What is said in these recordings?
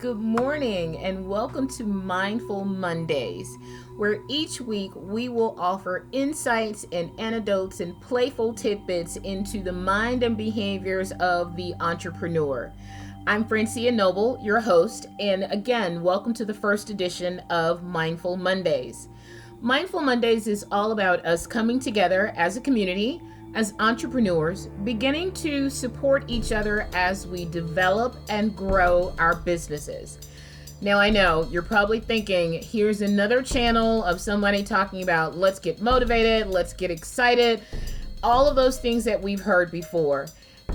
Good morning and welcome to Mindful Mondays, where each week we will offer insights and anecdotes and playful tidbits into the mind and behaviors of the entrepreneur. I'm Francia Noble, your host, and again, welcome to the first edition of Mindful Mondays. Mindful Mondays is all about us coming together as a community, as entrepreneurs, beginning to support each other as we develop and grow our businesses. Now, I know you're probably thinking, here's another channel of somebody talking about let's get motivated, let's get excited, all of those things that we've heard before.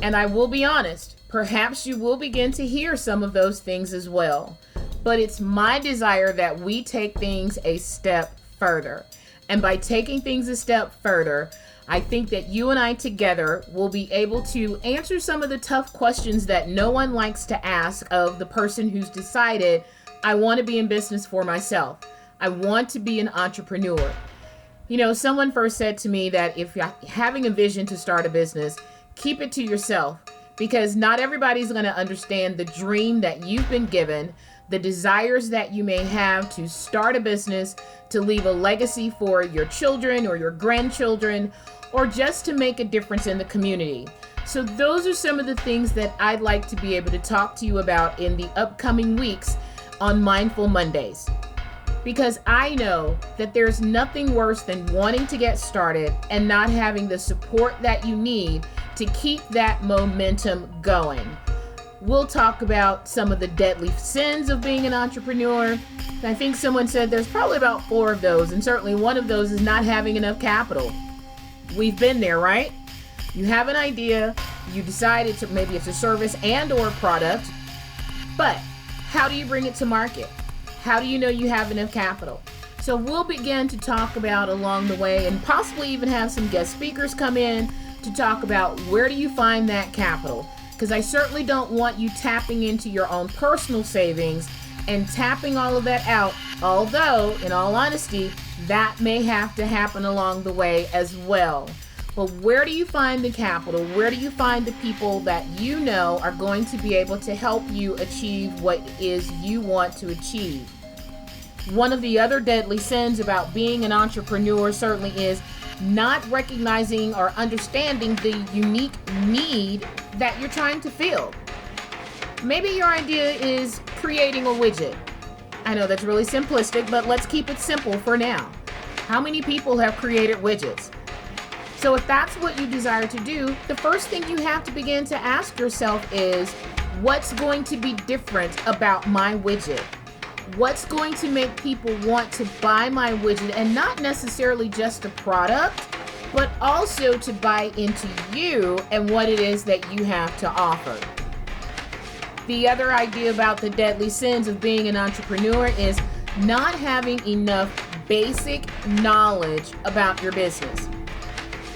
And I will be honest, perhaps you will begin to hear some of those things as well. But it's my desire that we take things a step further. And by taking things a step further, I think that you and I together will be able to answer some of the tough questions that no one likes to ask of the person who's decided, I want to be in business for myself. I want to be an entrepreneur. You know, someone first said to me that if you're having a vision to start a business, keep it to yourself, because not everybody's going to understand the dream that you've been given, the desires that you may have to start a business, to leave a legacy for your children or your grandchildren, or just to make a difference in the community. So those are some of the things that I'd like to be able to talk to you about in the upcoming weeks on Mindful Mondays. Because I know that there's nothing worse than wanting to get started and not having the support that you need to keep that momentum going. We'll talk about some of the deadly sins of being an entrepreneur. I think someone said there's probably about 4 of those, and certainly one of those is not having enough capital. We've been there, right? You have an idea, you decided to, maybe it's a service and or product, but how do you bring it to market? How do you know you have enough capital? So we'll begin to talk about along the way, and possibly even have some guest speakers come in to talk about where do you find that capital? Because I certainly don't want you tapping into your own personal savings and tapping all of that out, although, in all honesty, that may have to happen along the way as well. But where do you find the capital? Where do you find the people that you know are going to be able to help you achieve what it is you want to achieve? One of the other deadly sins about being an entrepreneur certainly is not recognizing or understanding the unique need that you're trying to fill. Maybe your idea is creating a widget. I know that's really simplistic, but let's keep it simple for now. How many people have created widgets? So if that's what you desire to do, the first thing you have to begin to ask yourself is, what's going to be different about my widget? What's going to make people want to buy my widget, and not necessarily just the product, but also to buy into you and what it is that you have to offer. The other idea about the deadly sins of being an entrepreneur is not having enough basic knowledge about your business.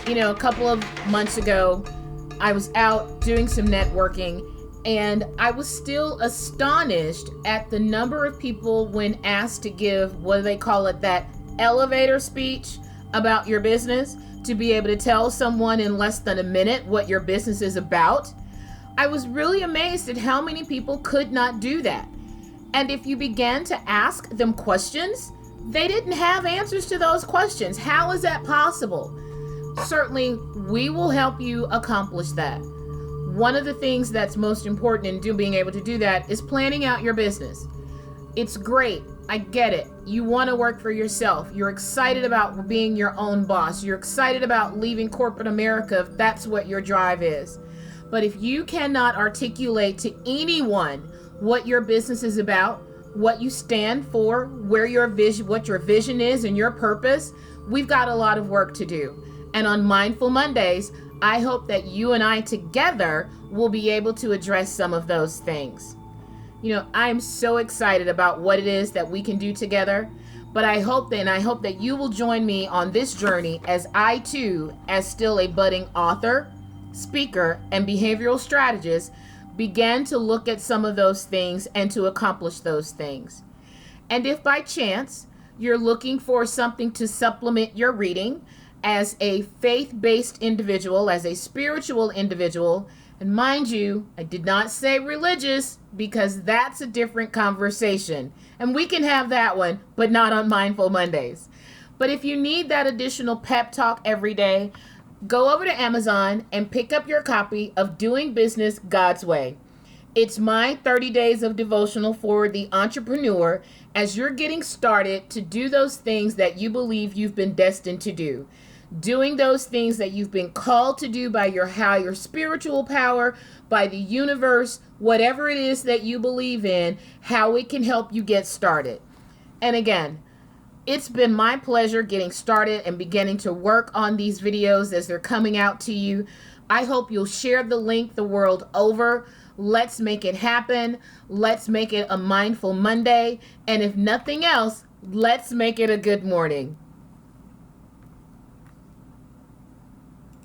You know, a couple of months ago, I was out doing some networking, and I was still astonished at the number of people when asked to give, what do they call it, that elevator speech about your business, to be able to tell someone in less than a minute what your business is about. I was really amazed at how many people could not do that. And if you began to ask them questions, they didn't have answers to those questions. How is that possible? Certainly, we will help you accomplish that. One of the things that's most important in being able to do that is planning out your business. It's great. I get it. You want to work for yourself. You're excited about being your own boss. You're excited about leaving corporate America if that's what your drive is. But if you cannot articulate to anyone what your business is about, what you stand for, where your vision, what your vision is and your purpose, we've got a lot of work to do. And on Mindful Mondays, I hope that you and I together will be able to address some of those things. You know, I'm so excited about what it is that we can do together, but I hope that you will join me on this journey as I too, as still a budding author, speaker, and behavioral strategist, began to look at some of those things and to accomplish those things. And if by chance you're looking for something to supplement your reading as a faith-based individual, as a spiritual individual, And mind you, I did not say religious because that's a different conversation. And we can have that one, but not on Mindful Mondays. But if you need that additional pep talk every day, go over to Amazon and pick up your copy of Doing Business God's Way. It's my 30 days of devotional for the entrepreneur as you're getting started to do those things that you believe you've been destined to do. Doing those things that you've been called to do by your higher spiritual power, by the universe, whatever it is that you believe in, how it can help you get started. And again, it's been my pleasure getting started and beginning to work on these videos as they're coming out to you. I hope you'll share the link the world over. Let's make it happen. Let's make it a Mindful Monday. And if nothing else, let's make it a good morning.